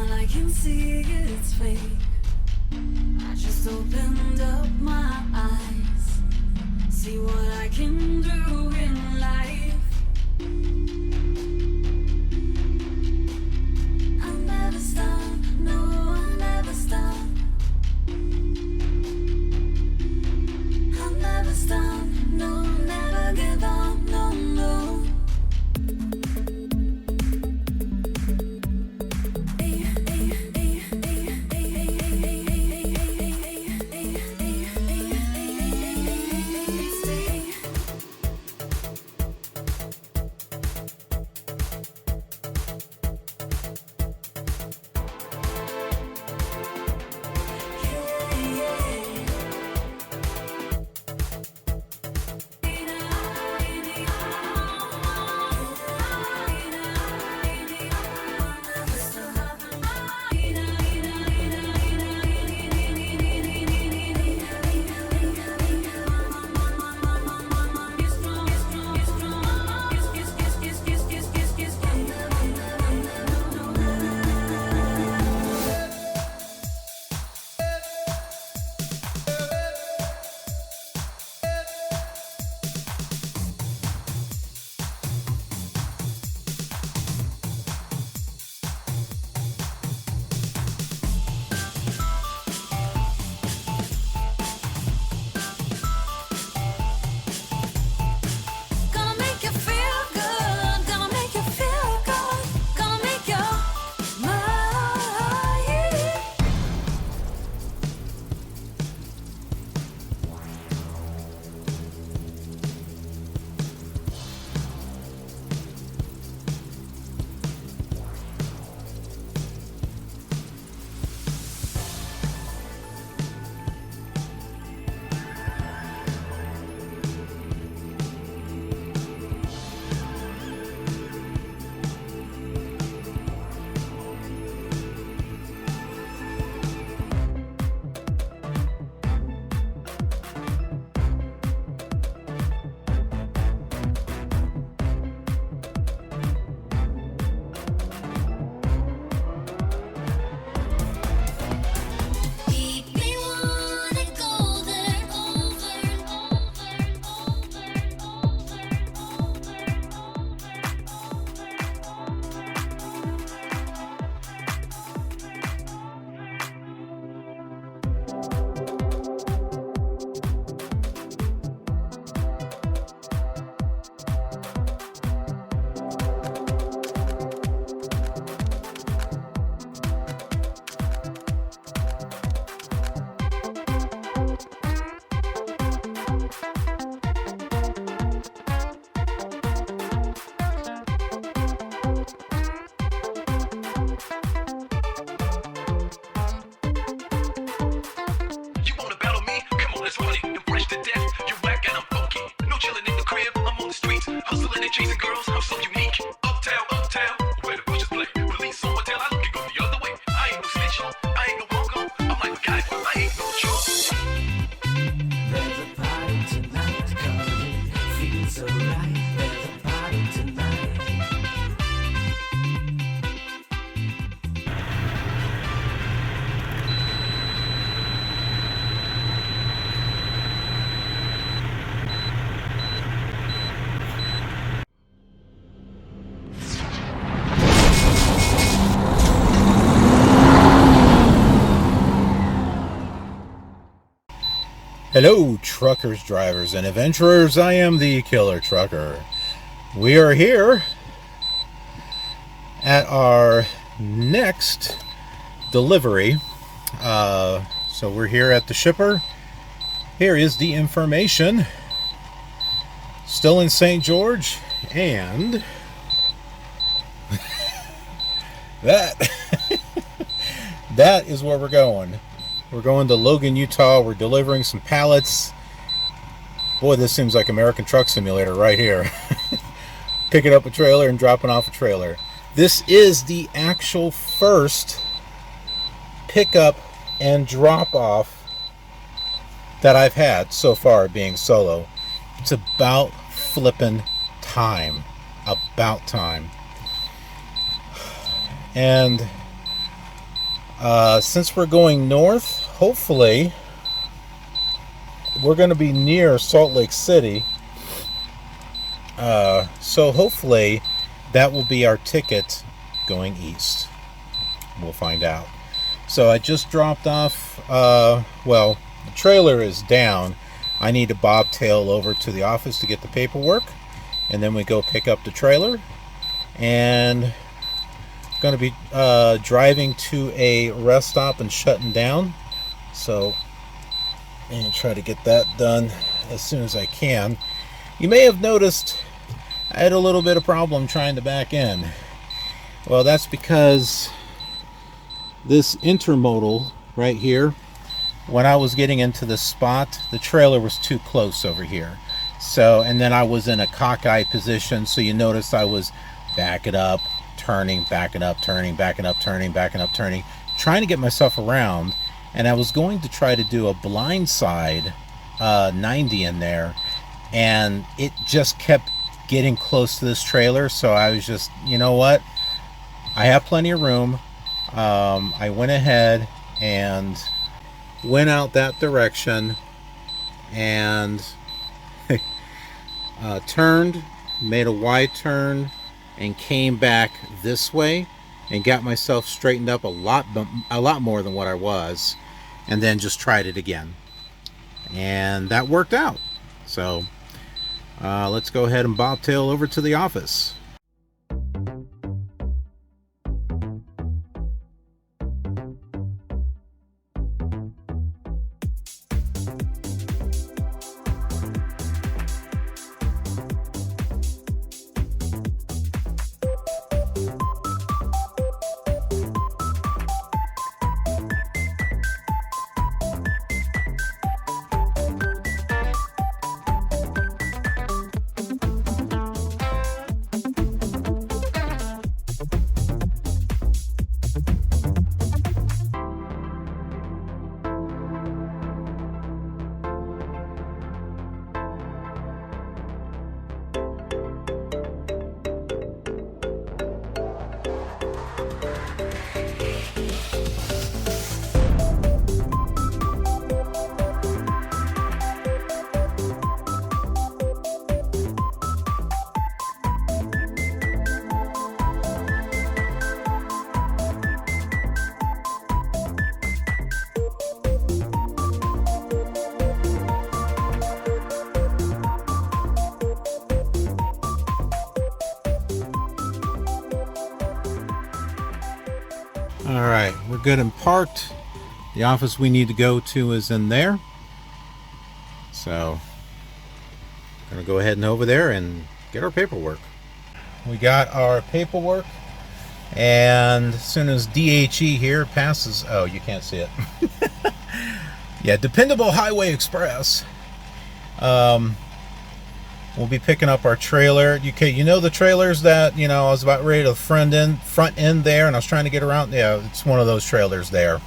while I can see it's fake. I just opened up my eyes, see what I can do in life. I'll never stop, no, I'll never stop. I'll never stop, no, never give up, no, no. Chasing girls, I'm so unique. Uptown, uptown, where the bushes play. Police on my tail, I can go the other way. I ain't no snitch, I ain't no bunko. I'm like a guy, but I ain't no joke. There's a party tonight, 'cause it feels so right. There's a party tonight. Hello, truckers, drivers, and adventurers. I am the Killer Trucker. We are here at our next delivery. So we're here at the shipper. Here is the information. Still in St. George, and that that is where we're going. We're going to Logan, Utah. We're delivering some pallets. Boy, this seems like American Truck Simulator right here. Picking up a trailer and dropping off a trailer. This is the actual first pickup and drop off that I've had so far being solo. It's about flipping time. About time. And Since we're going north, hopefully we're going to be near Salt Lake City. So hopefully that will be our ticket going east. We'll find out. So I just dropped off, well, the trailer is down. I need to bobtail over to the office to get the paperwork, and then we go pick up the trailer, and going to be driving to a rest stop and shutting down. So and try to get that done as soon as I can. You may have noticed I had a little bit of problem trying to back in. Well, that's because this intermodal right here, when I was getting into the spot, the trailer was too close over here. So, and then I was in a cockeye position, so you notice I was backing up, turning, backing up, turning, backing up, turning, backing up, turning, trying to get myself around. And I was going to try to do a blind side 90 in there, and it just kept getting close to this trailer. So I was just, you know what, I have plenty of room. I went ahead and went out that direction and turned, made a wide turn, and came back this way and got myself straightened up a lot more than what I was, and then just tried it again, and that worked out. So let's go ahead and bobtail over to the office. All right, we're good and parked. The office we need to go to is in there. So I'm gonna go ahead and over there and get our paperwork. We got our paperwork, and as soon as DHE here passes, oh, you can't see it. Yeah, Dependable Highway Express. We'll be picking up our trailer. You know the trailers that, you know, I was about ready to front end there, and I was trying to get around. Yeah, it's one of those trailers there.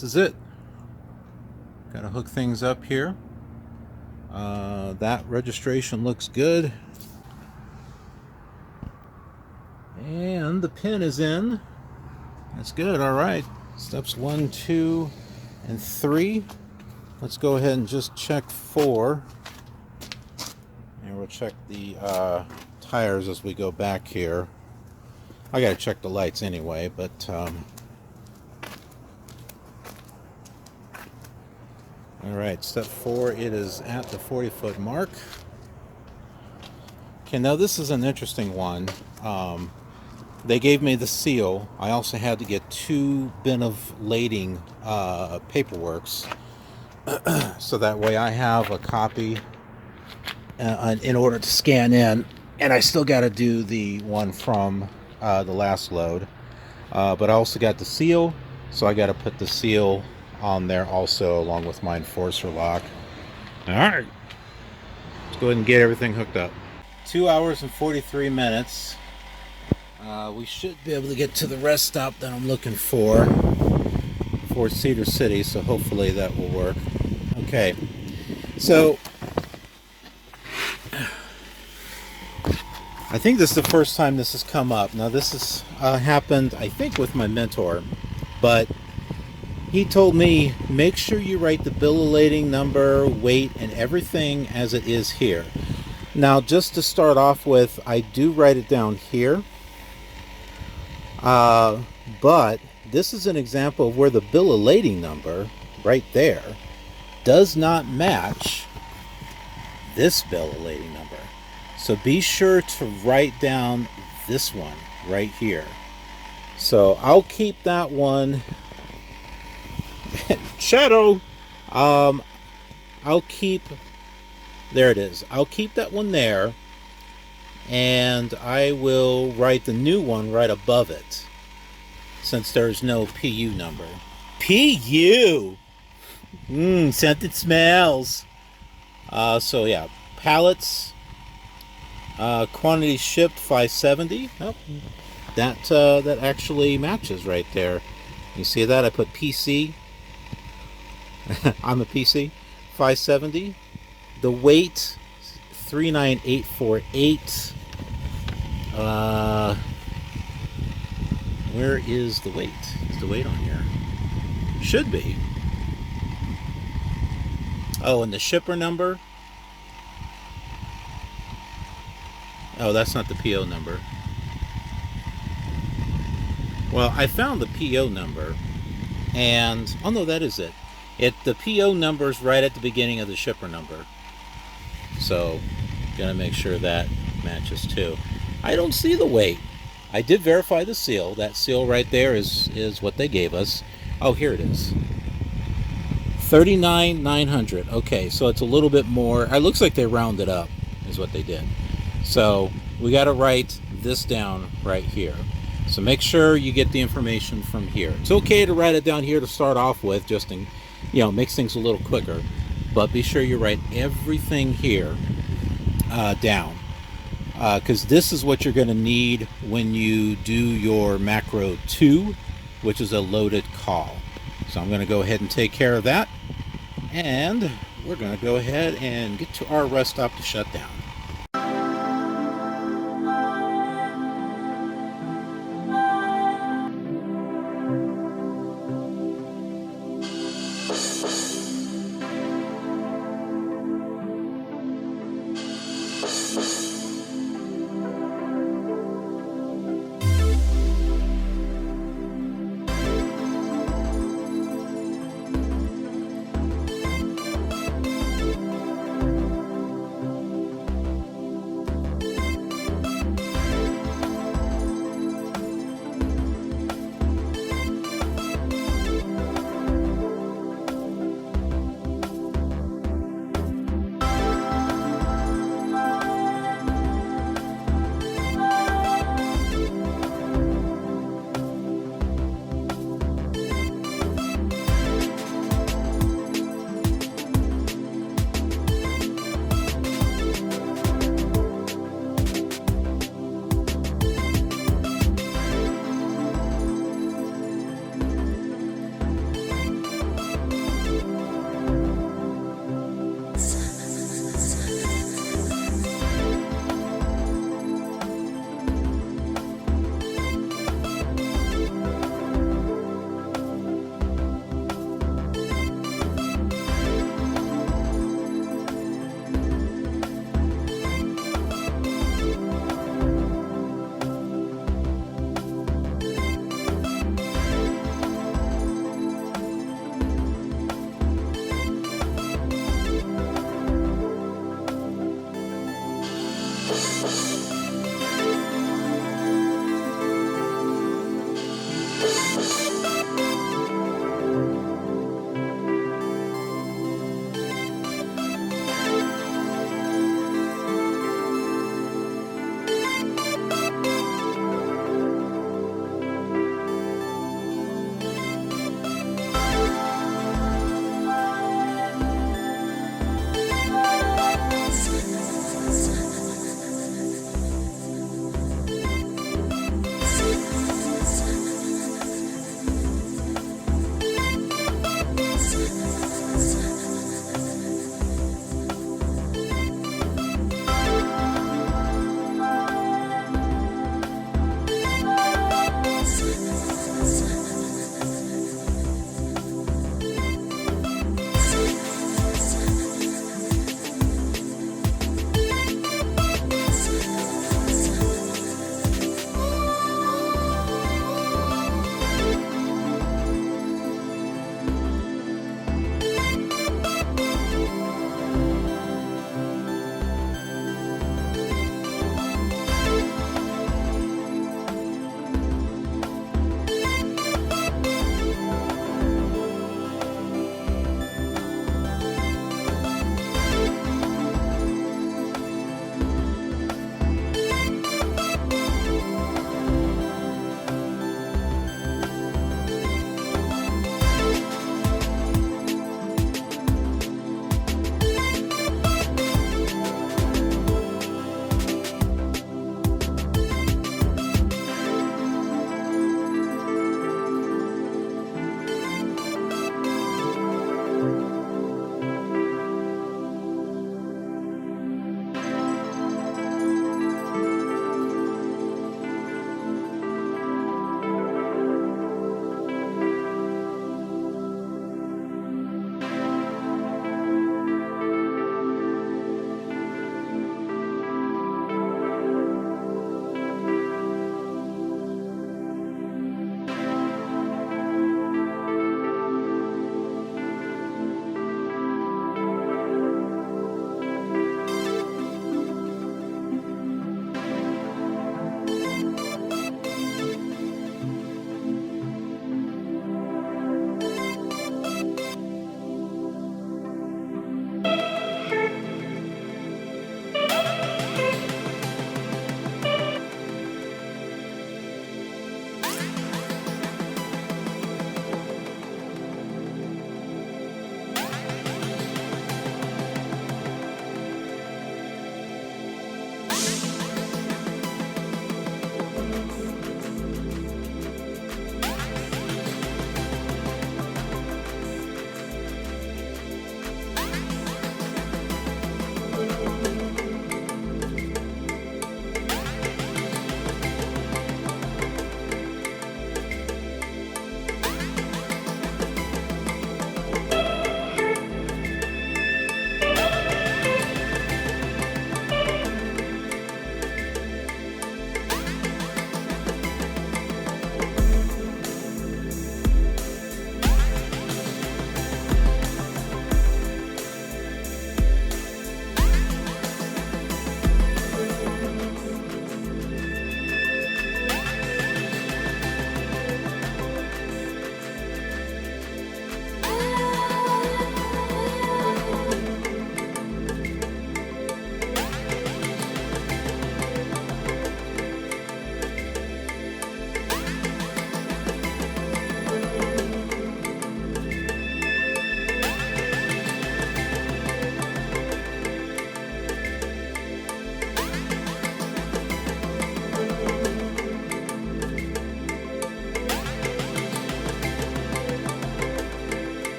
this is it. Got to hook things up here. That registration looks good. And the pin is in. That's good. All right. Steps 1, 2, and 3. Let's go ahead and just check 4. And we'll check the tires as we go back here. I got to check the lights anyway, but all right, step 4, it is at the 40-foot mark. Okay, now this is an interesting one. They gave me the seal. I also had to get 2 bin of lading paperworks, so that way I have a copy in order to scan in, and I still got to do the one from the last load. But I also got the seal, so I got to put the seal on there also, along with my enforcer lock. All right, let's go ahead and get everything hooked up. 2 hours and 43 minutes. We should be able to get to the rest stop that I'm looking for Cedar City, so hopefully that will work. Okay, so I think this is the first time this has come up. Now this has happened, I think, with my mentor, but he told me, make sure you write the bill of lading number, weight, and everything as it is here. Now, just to start off with, I do write it down here. But this is an example of where the bill of lading number, right there, does not match this bill of lading number. So be sure to write down this one right here. So I'll keep that one. Shadow. I'll keep, there it is. I'll keep that one there, and I will write the new one right above it, since there's no PU number. PU! Scented smells. So yeah, pallets, quantity shipped 570. Oh, that actually matches right there. You see that? I put PC. I'm a PC. 570. The weight 39848. Where is the weight? Is the weight on here? Should be. Oh, and the shipper number. Oh, that's not the PO number. Well, I found the PO number, and oh no, that is it. The PO number is right at the beginning of the shipper number. So, gonna make sure that matches too. I don't see the weight. I did verify the seal. That seal right there is what they gave us. Oh, here it is. 39,900. Okay, so it's a little bit more. It looks like they rounded up, is what they did. So we got to write this down right here. So make sure you get the information from here. It's okay to write it down here to start off with, just in, makes things a little quicker. But be sure you write everything here down, because this is what you're going to need when you do your macro 2, which is a loaded call. So I'm going to go ahead and take care of that, and we're going to go ahead and get to our rest stop to shut down.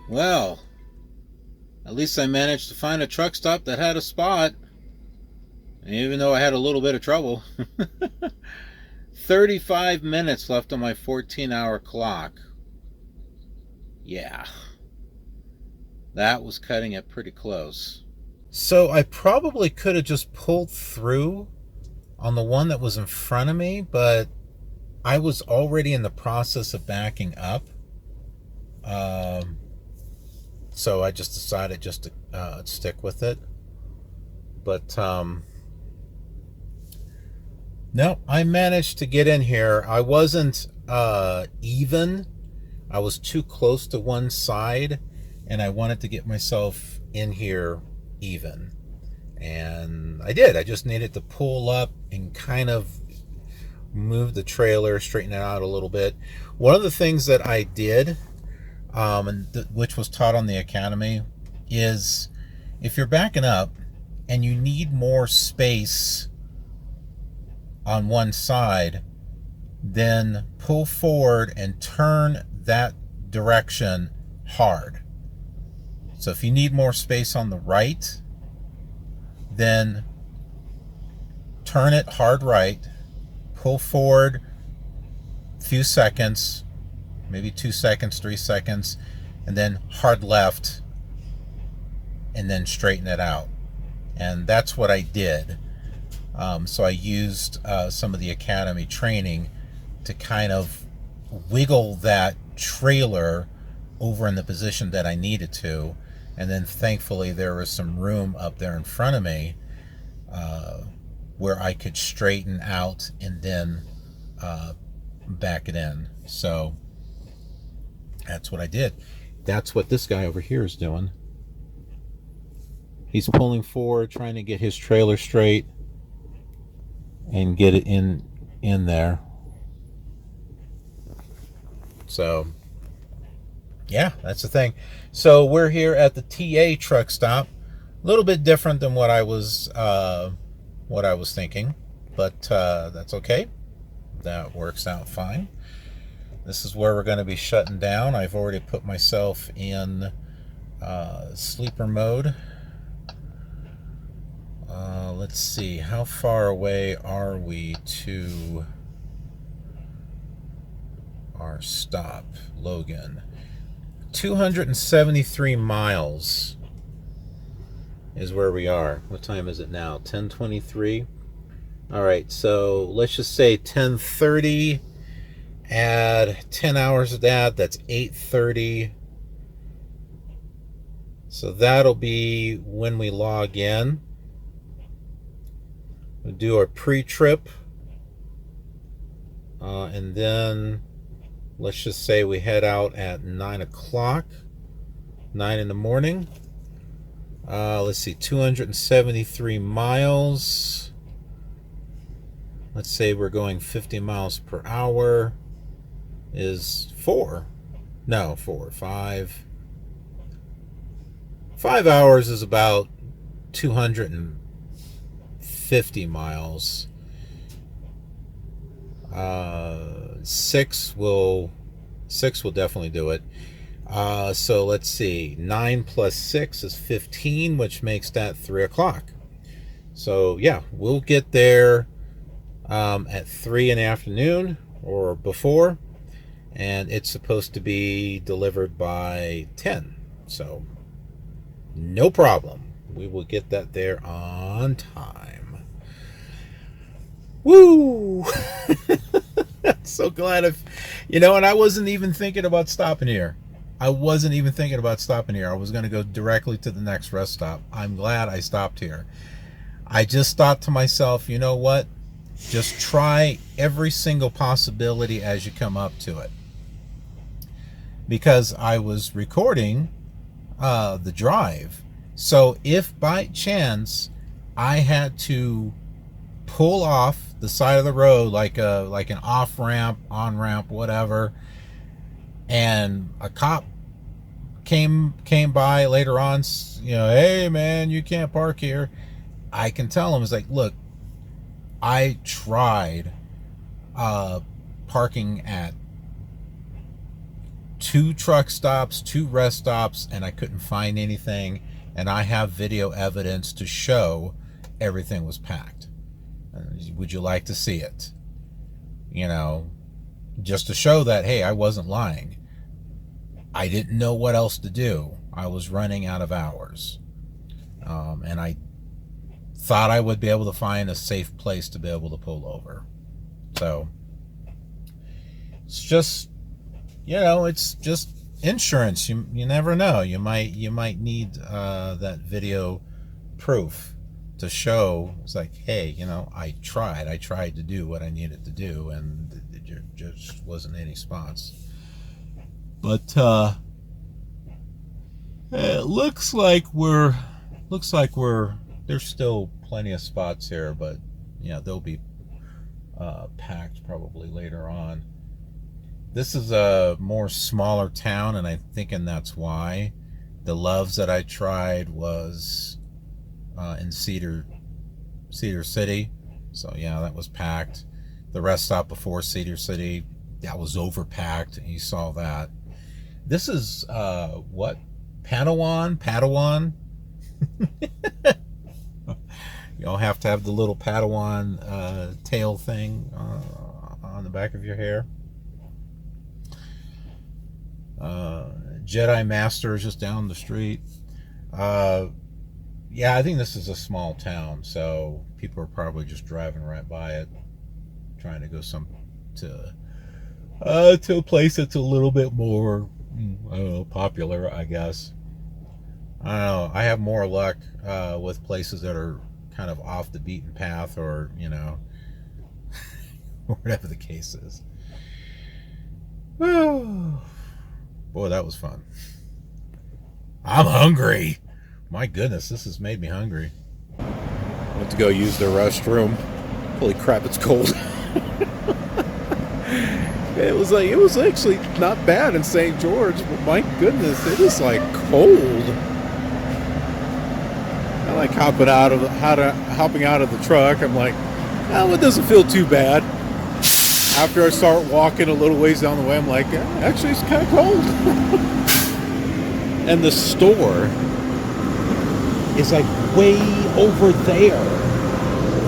Well, at least I managed to find a truck stop that had a spot, even though I had a little bit of trouble. 35 minutes left on my 14-hour clock. Yeah, that was cutting it pretty close. So I probably could have just pulled through on the one that was in front of me, but I was already in the process of backing up. So I just decided just to stick with it. But no, I managed to get in here. I wasn't even. I was too close to one side, and I wanted to get myself in here even. And I did. I just needed to pull up and kind of move the trailer, straighten it out a little bit. One of the things that I did, which was taught on the academy, is if you're backing up and you need more space on one side, then pull forward and turn that direction hard. So if you need more space on the right, then turn it hard right, pull forward a few seconds, maybe 2 seconds, 3 seconds, and then hard left, and then straighten it out. And that's what I did. So I used some of the academy training to kind of wiggle that trailer over in the position that I needed to. And then thankfully there was some room up there in front of me where I could straighten out and then back it in. So that's what I did. That's what this guy over here is doing. He's pulling forward, trying to get his trailer straight and get it in there. So yeah, that's the thing. So we're here at the TA truck stop. A little bit different than what I was thinking, but that's okay. That works out fine. This is where we're going to be shutting down. I've already put myself in sleeper mode. Let's see, how far away are we to our stop, Logan? 273 miles is where we are. What time is it now? 10:23. All right, so let's just say 10:30. Add 10 hours of that. That's 8:30. So that'll be when we log in. We'll do our pre-trip, and then let's just say we head out at 9 o'clock, 9 in the morning. Let's see, 273 miles. Let's say we're going 50 miles per hour. Is 5 hours is about 250 miles. 6 will definitely do it. So let's see, 9 plus 6 is 15, which makes that 3 o'clock. So yeah, we'll get there at 3 in the afternoon or before, and it's supposed to be delivered by 10. So no problem. We will get that there on time. Woo! I'm so glad and I wasn't even thinking about stopping here. I wasn't even thinking about stopping here. I was going to go directly to the next rest stop. I'm glad I stopped here. I just thought to myself, you know what? Just try every single possibility as you come up to it. Because I was recording the drive. So if by chance I had to pull off the side of the road like an off ramp, on ramp, whatever, and a cop came by later on, you know, hey man, you can't park here, I can tell him, it's like, look, I tried parking at 2 truck stops, 2 rest stops, and I couldn't find anything, and I have video evidence to show everything was packed. Would you like to see it? You know, just to show that, hey, I wasn't lying. I didn't know what else to do. I was running out of hours. And I thought I would be able to find a safe place to be able to pull over. So, it's just, you know, it's just insurance. You never know. You might need that video proof to show. It's like, hey, you know, I tried to do what I needed to do, and there just wasn't any spots. But it looks like there's still plenty of spots here, but yeah, they'll be packed probably later on. This is a more smaller town, and I'm thinking that's why. The Loves that I tried was in Cedar City, so yeah, that was packed. The rest stop before Cedar City, that was overpacked. You saw that. This is what, Padawan. You all have to have the little Padawan tail thing on the back of your hair. Jedi Master is just down the street. Yeah, I think this is a small town, so people are probably just driving right by it, trying to go to a place that's a little bit more, I don't know, popular, I guess. I don't know. I have more luck with places that are kind of off the beaten path, or, you know, whatever the case is. Oh, boy, that was fun. I'm hungry. My goodness, this has made me hungry. I went to go use the restroom. Holy crap, it's cold. It was actually not bad in St. George, but my goodness, it is like cold. I like hopping out of the truck. I'm like, oh, it doesn't feel too bad. After I start walking a little ways down the way, I'm like, actually, it's kind of cold. And the store is like way over there.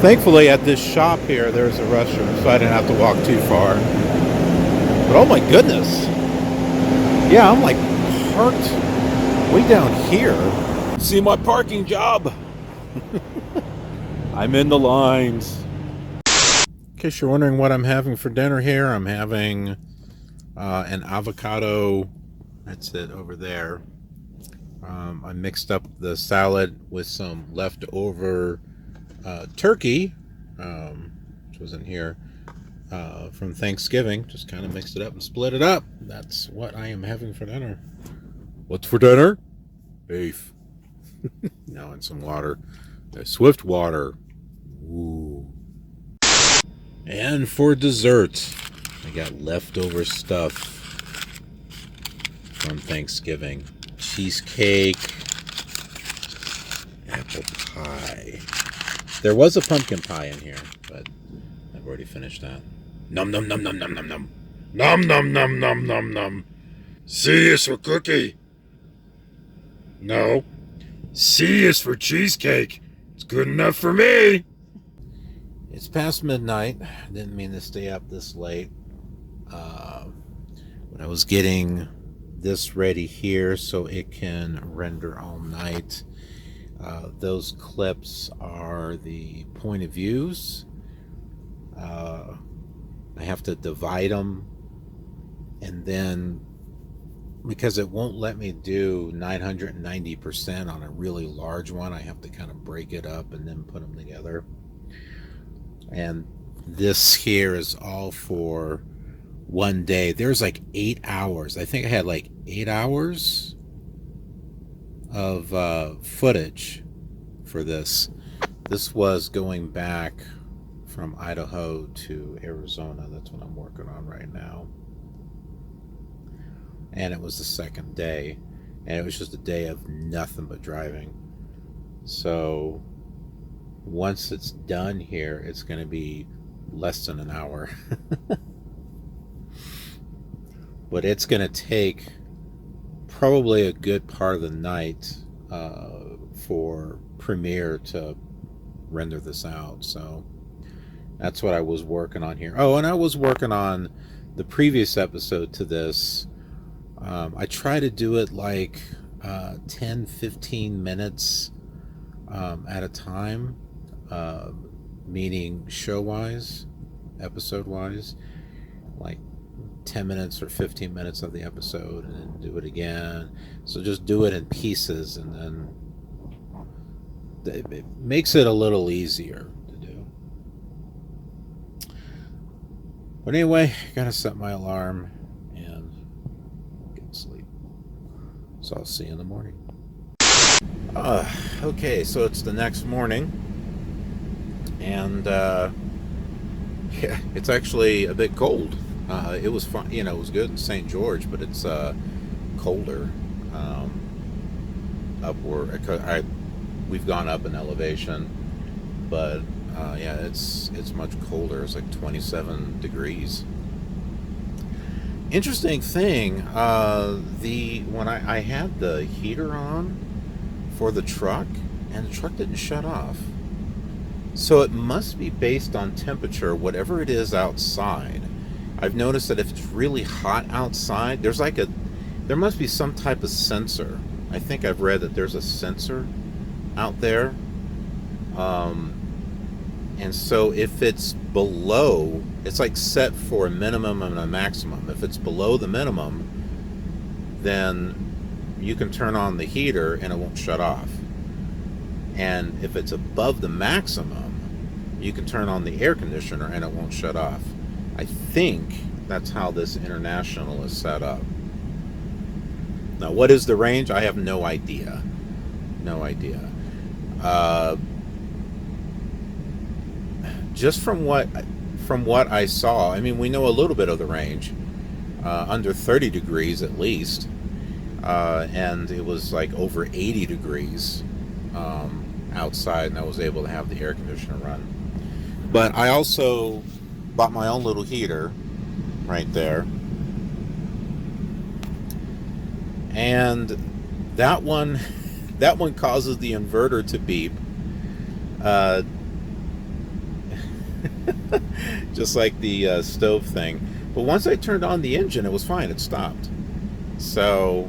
Thankfully, at this shop here, there's a restroom, so I didn't have to walk too far. But oh my goodness. Yeah, I'm like parked way down here. See my parking job. I'm in the lines. In case you're wondering what I'm having for dinner here, I'm having an avocado. That's it over there. I mixed up the salad with some leftover turkey, which was in here from Thanksgiving. Just kind of mixed it up and split it up. That's what I am having for dinner. What's for dinner? Beef. Now and some water. Swift water. Ooh. And for dessert, I got leftover stuff from Thanksgiving. Cheesecake, apple pie. There was a pumpkin pie in here, but I've already finished that. Num num num num num num num. Num num num num num num. C is for cookie. No. C is for cheesecake. It's good enough for me. It's past midnight. I didn't mean to stay up this late. When I was getting this ready here so it can render all night, those clips are the point of views. I have to divide them and then because it won't let me do 990% on a really large one. I have to kind of break it up and then put them together. And this here is all for one day. There's like 8 hours. I think I had like 8 hours of footage for this. This was going back from Idaho to Arizona. That's what I'm working on right now. And it was the second day, and it was just a day of nothing but driving. So once it's done here, it's going to be less than an hour. But it's going to take probably a good part of the night for Premiere to render this out. So that's what I was working on here. Oh, and I was working on the previous episode to this. I try to do it like 10-15 minutes at a time, meaning show-wise, episode-wise, like 10 minutes or 15 minutes of the episode, and then do it again. So just do it in pieces, and then it makes it a little easier to do. But anyway, gotta set my alarm and get to sleep. So I'll see you in the morning. Okay, so it's the next morning, and yeah, it's actually a bit cold. It was fun, it was good in St. George, but it's colder upward. We've gone up in elevation, but yeah, it's much colder. It's like 27 degrees. Interesting thing, when I had the heater on for the truck, and the truck didn't shut off. So it must be based on temperature, whatever it is outside. I've noticed that if it's really hot outside, there must be some type of sensor. I think I've read that there's a sensor out there. And so if it's below, it's like set for a minimum and a maximum. If it's below the minimum, then you can turn on the heater and it won't shut off. And if it's above the maximum, you can turn on the air conditioner and it won't shut off. I think that's how this International is set up. Now, what is the range? I have no idea. No idea. Just from what I saw, I mean, we know a little bit of the range, under 30 degrees at least, and it was like over 80 degrees outside, and I was able to have the air conditioner run. But I also bought my own little heater right there, and that one causes the inverter to beep, just like the stove thing. But once I turned on the engine, it was fine. It stopped. So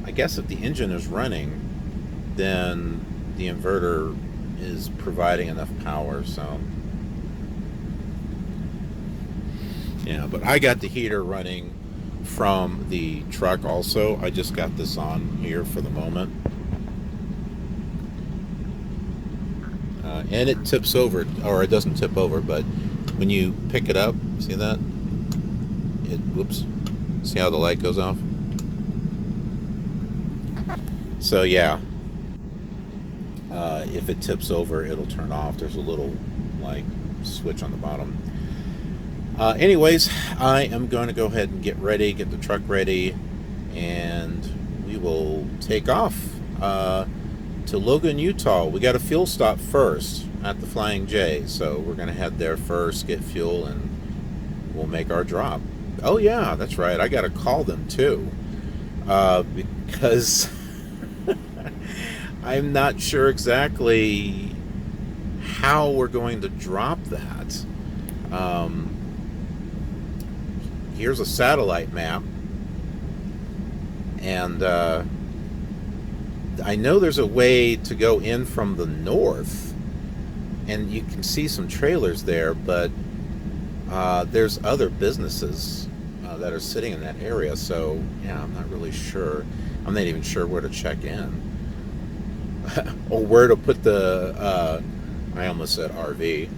I guess if the engine is running, then the inverter is providing enough power. So yeah, but I got the heater running from the truck also. I just got this on here for the moment. And it tips over, or it doesn't tip over, but when you pick it up, see that? Whoops. See how the light goes off? So yeah, if it tips over, it'll turn off. There's a little like switch on the bottom. Anyways, I am going to go ahead and get ready, get the truck ready, and we will take off to Logan, Utah. We got a fuel stop first at the Flying J, so we're going to head there first, get fuel, and we'll make our drop. Oh yeah, that's right, I got to call them too, because I'm not sure exactly how we're going to drop that. Here's a satellite map, and I know there's a way to go in from the north, and you can see some trailers there, but there's other businesses that are sitting in that area. So yeah, I'm not really sure. I'm not even sure where to check in or where to put the. I almost said RV.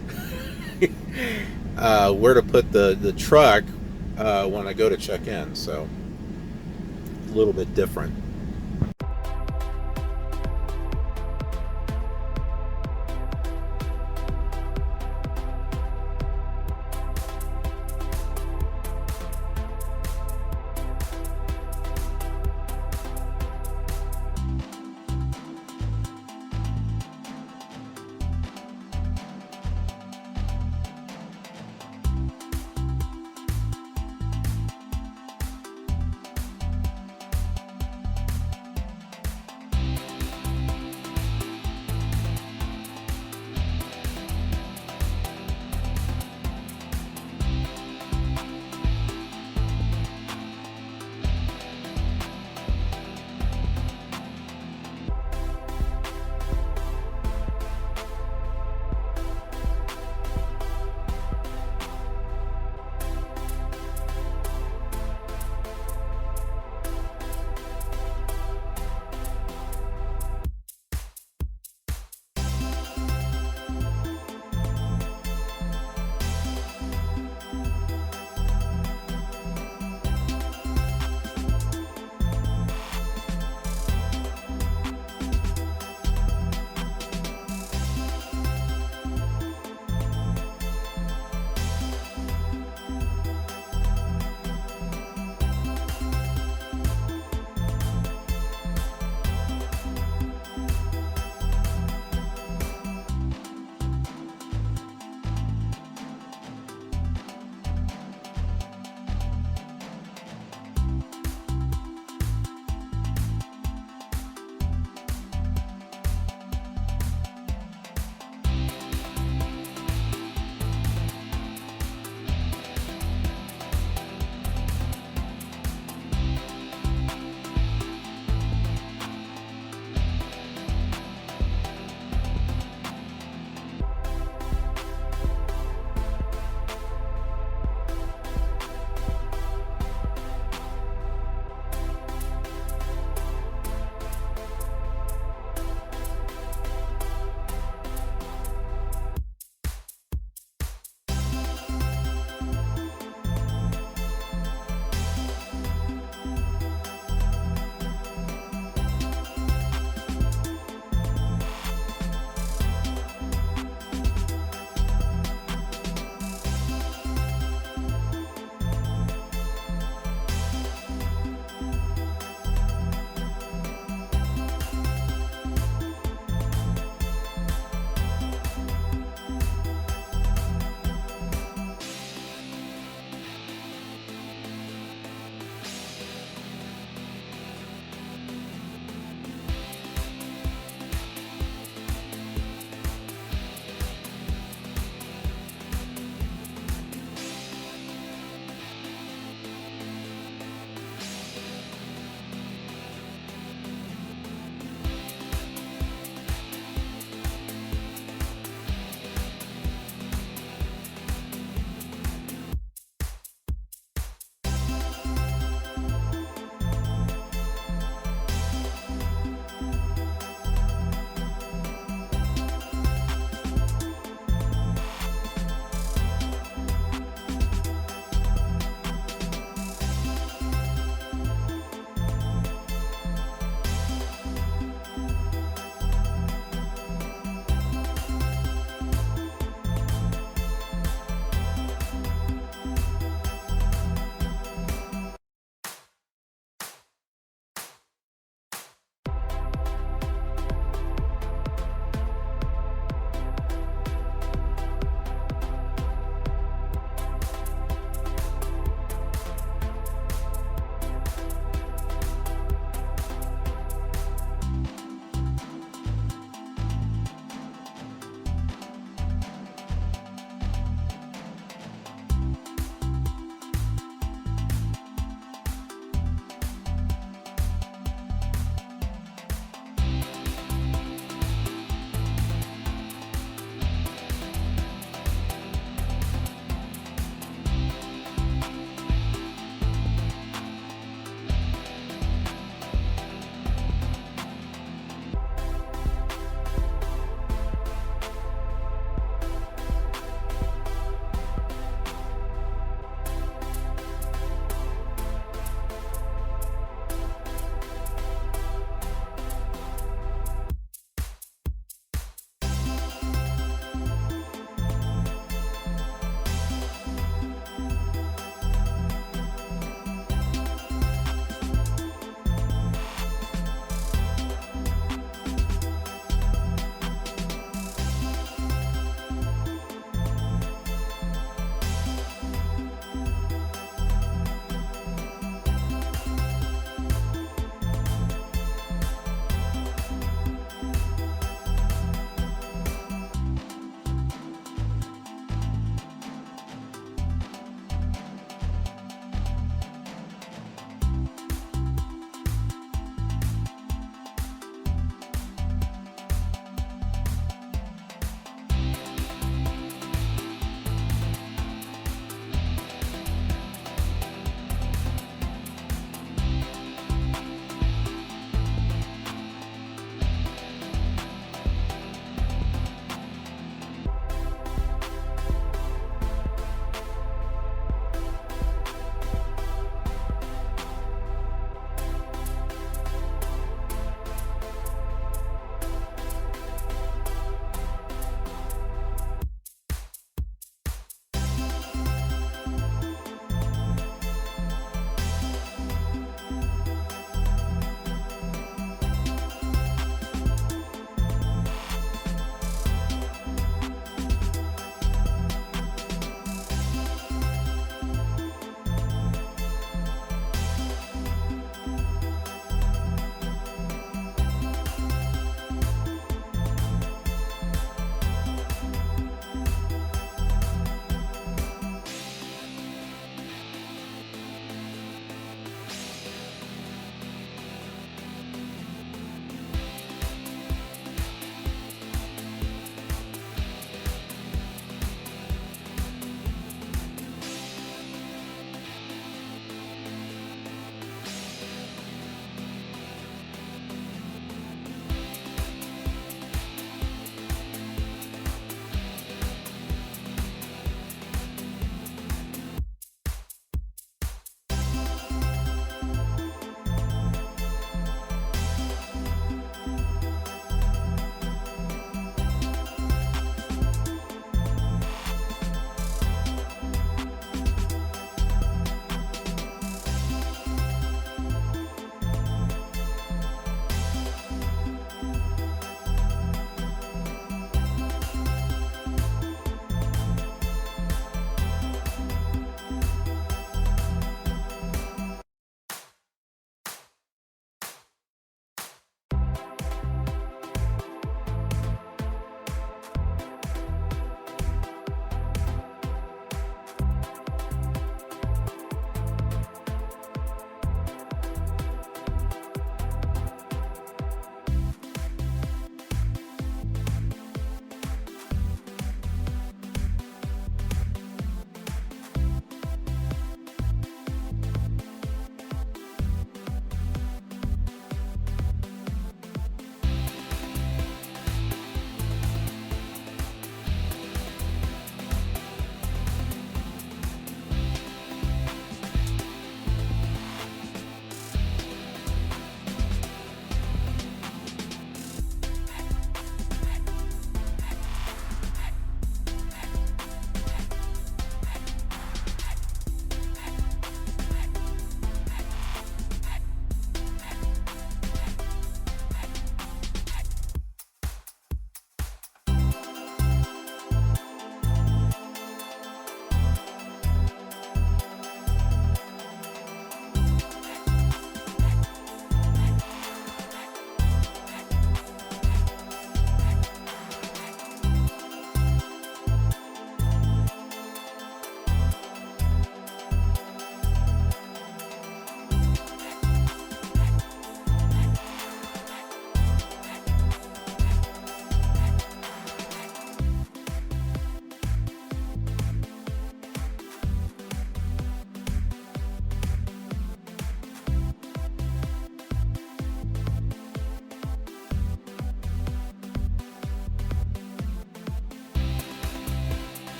Where to put the truck when I go to check in. So a little bit different.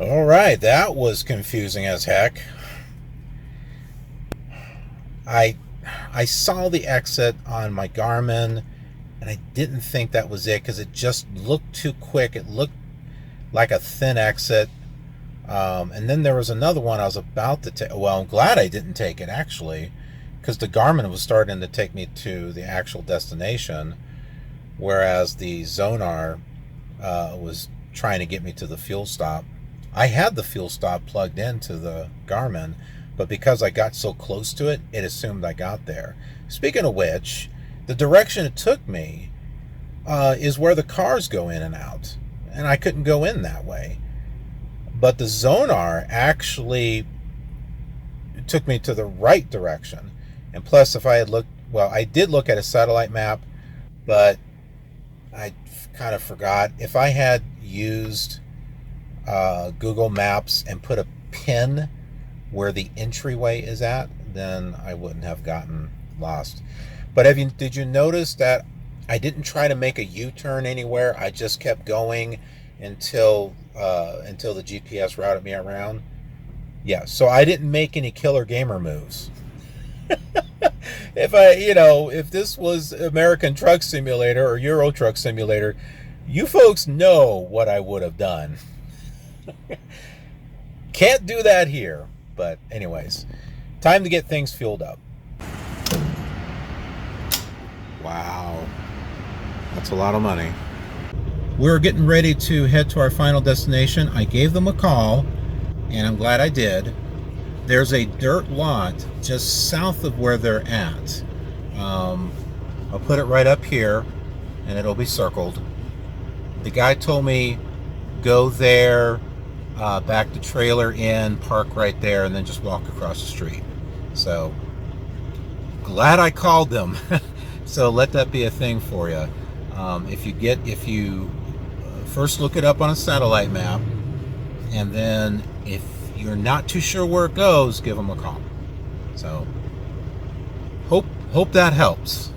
All right, that was confusing as heck. I saw the exit on my Garmin, and I didn't think that was it because it just looked too quick. It looked like a thin exit. And then there was another one I was about to take. Well, I'm glad I didn't take it, actually, because the Garmin was starting to take me to the actual destination, whereas the Zonar was trying to get me to the fuel stop. I had the fuel stop plugged into the Garmin, but because I got so close to it, it assumed I got there. Speaking of which, the direction it took me is where the cars go in and out, and I couldn't go in that way. But the Zonar actually took me to the right direction. And plus, if I had looked, well, I did look at a satellite map, but I kind of forgot. If I had used Google Maps and put a pin where the entryway is at, then I wouldn't have gotten lost. But did you notice that I didn't try to make a U-turn anywhere? I just kept going until the GPS routed me around. Yeah, so I didn't make any killer gamer moves. If this was American Truck Simulator or Euro Truck Simulator, you folks know what I would have done. Can't do that here. But anyways, time to get things fueled up. Wow, that's a lot of money. We're getting ready to head to our final destination. I gave them a call, and I'm glad I did. There's a dirt lot just south of where they're at. I'll put it right up here, and it'll be circled. The guy told me go there, back the trailer in, park right there, and then just walk across the street. So glad I called them. So let that be a thing for you. If you first look it up on a satellite map, and then if you're not too sure where it goes, give them a call. So hope that helps.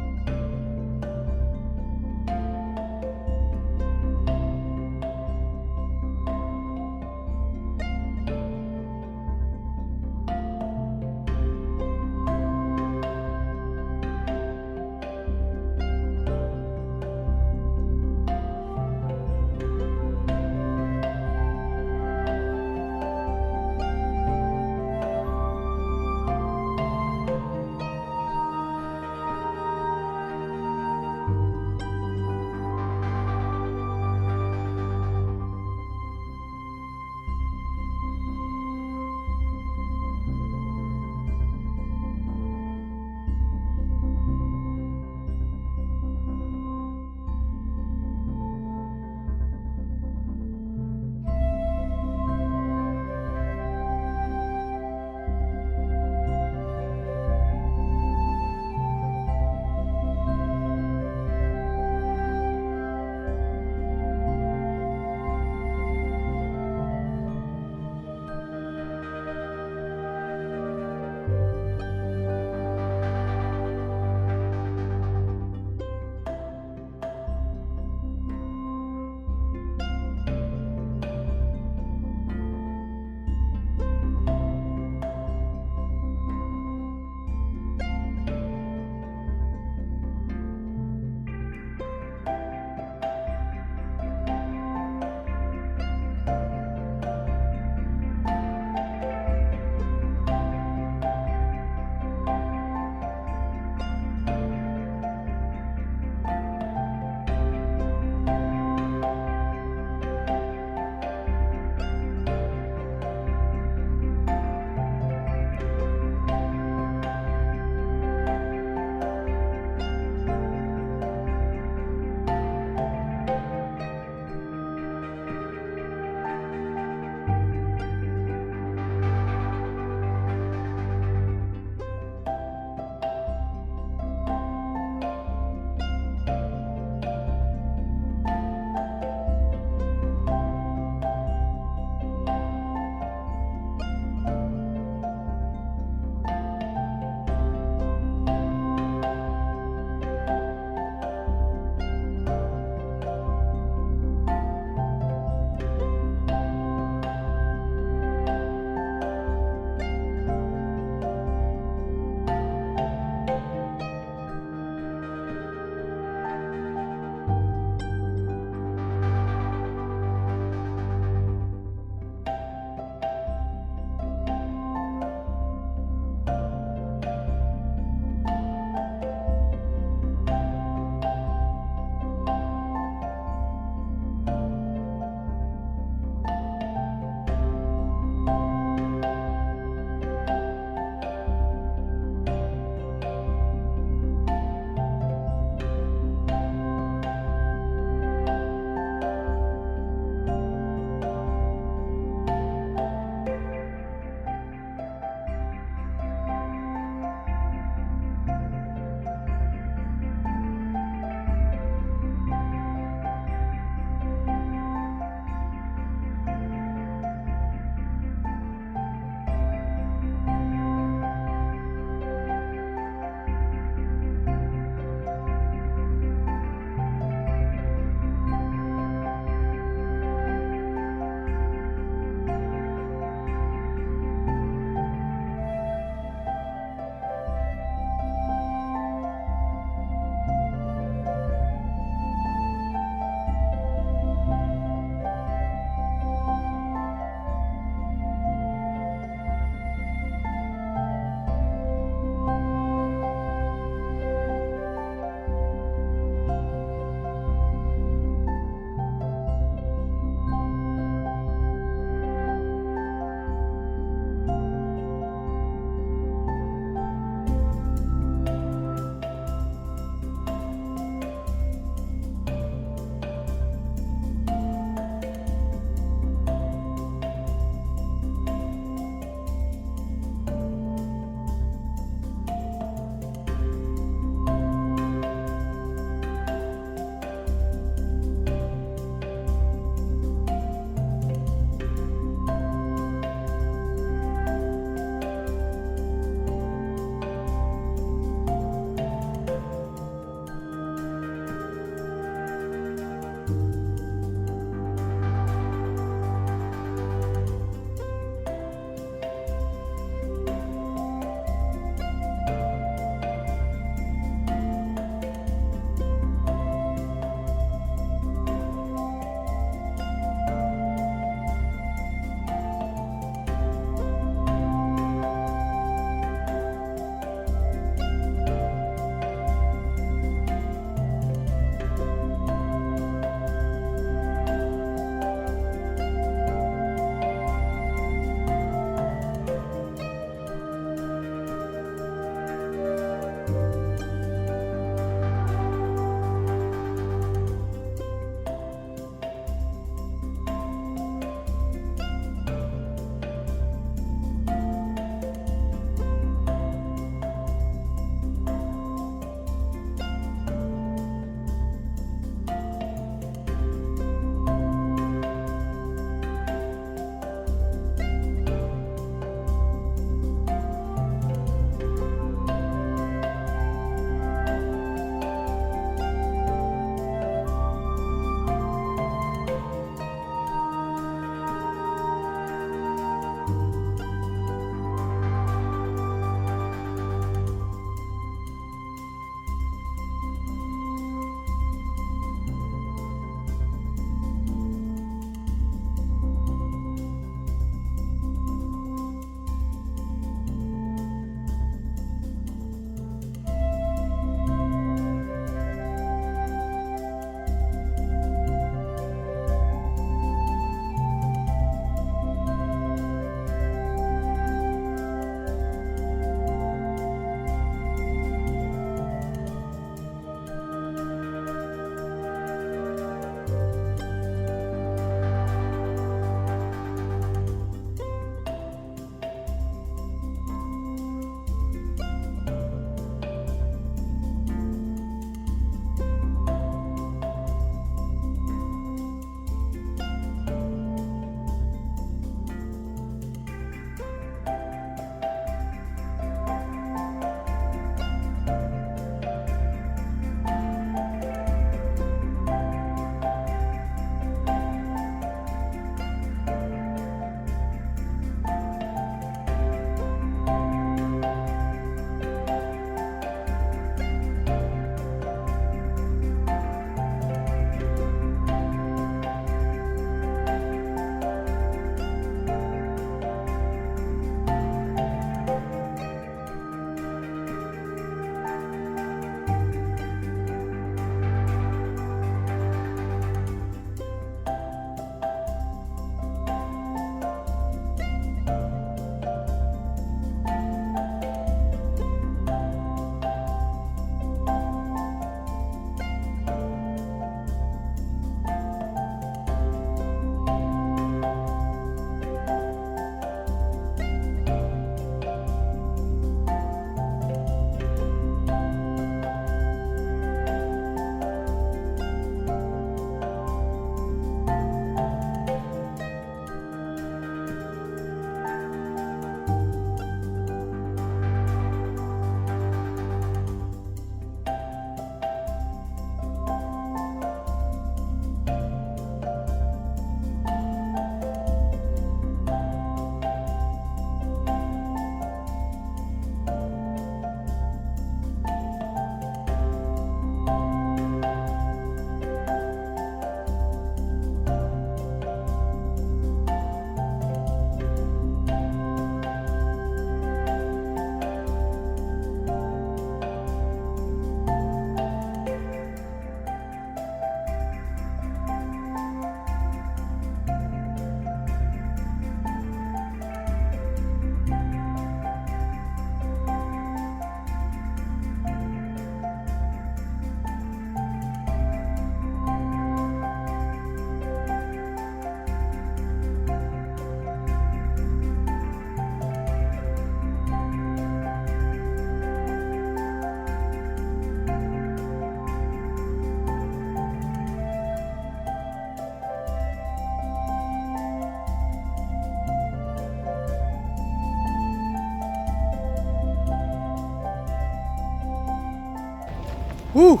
Whew.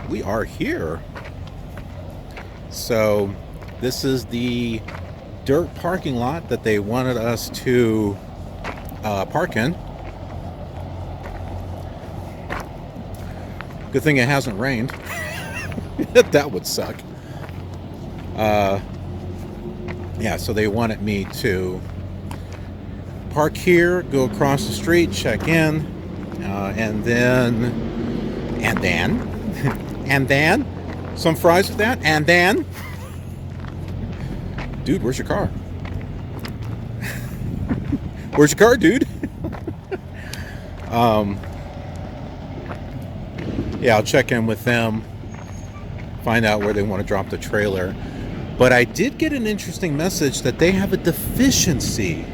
We are here. So this is the dirt parking lot that they wanted us to park in. Good thing it hasn't rained. That would suck. Yeah, so they wanted me to park here, go across the street, check in, and then some fries with that, and then, dude, where's your car? Where's your car, dude? Yeah, I'll check in with them, find out where they want to drop the trailer. But I did get an interesting message that they have a deficiency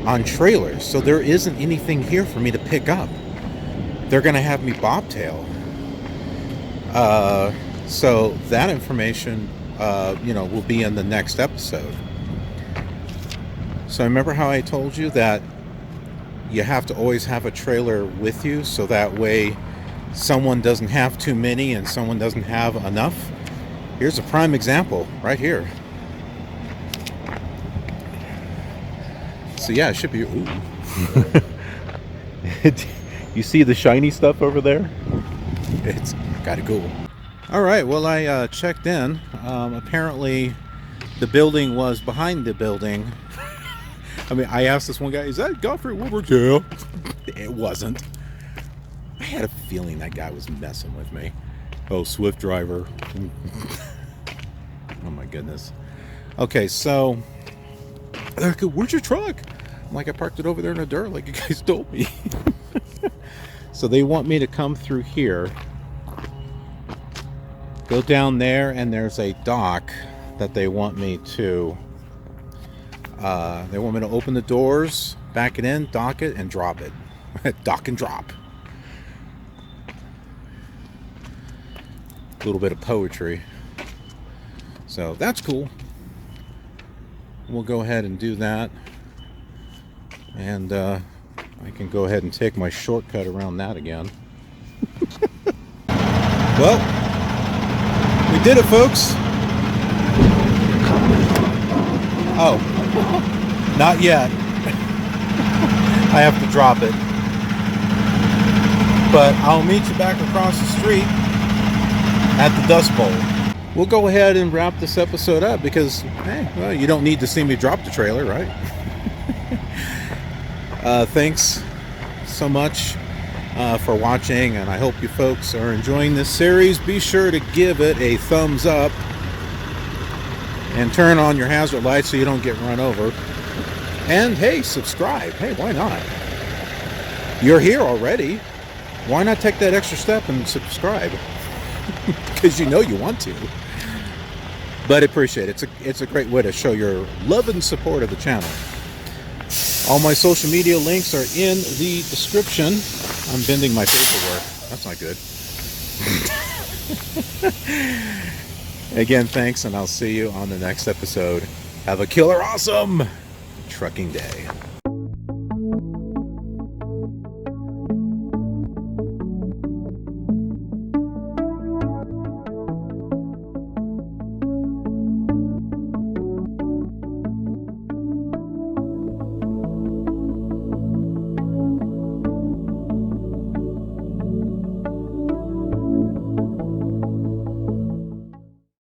on trailers, so there isn't anything here for me to pick up. They're going to have me bobtail. So that information, will be in the next episode. So remember how I told you that you have to always have a trailer with you, so that way someone doesn't have too many and someone doesn't have enough? Here's a prime example right here. So yeah, it should be. Ooh. You see the shiny stuff over there? It's kind of cool. All right, well, I checked in. Apparently the building was behind the building. I mean, I asked this one guy, is that Godfrey Woodward? Yeah. It wasn't. I had a feeling that guy was messing with me. Oh, Swift driver. Oh my goodness. Okay, so they're like, where's your truck? I'm like, I parked it over there in the dirt like you guys told me. So they want me to come through here, go down there, and there's a dock that they want me to open the doors, back it in, dock it, and drop it. Dock and drop. A little bit of poetry. So that's cool. We'll go ahead and do that. And I can go ahead and take my shortcut around that again. Well, we did it, folks. Oh, not yet. I have to drop it. But I'll meet you back across the street at the Dust Bowl. We'll go ahead and wrap this episode up because, hey, well, you don't need to see me drop the trailer, right? Thanks so much for watching, and I hope you folks are enjoying this series. Be sure to give it a thumbs up and turn on your hazard lights so you don't get run over. And hey, subscribe. Hey, why not? You're here already. Why not take that extra step and subscribe? Because you know you want to. But I appreciate it. It's a great way to show your love and support of the channel. All my social media links are in the description. I'm bending my paperwork. That's not good. Again, thanks, and I'll see you on the next episode. Have a killer awesome trucking day.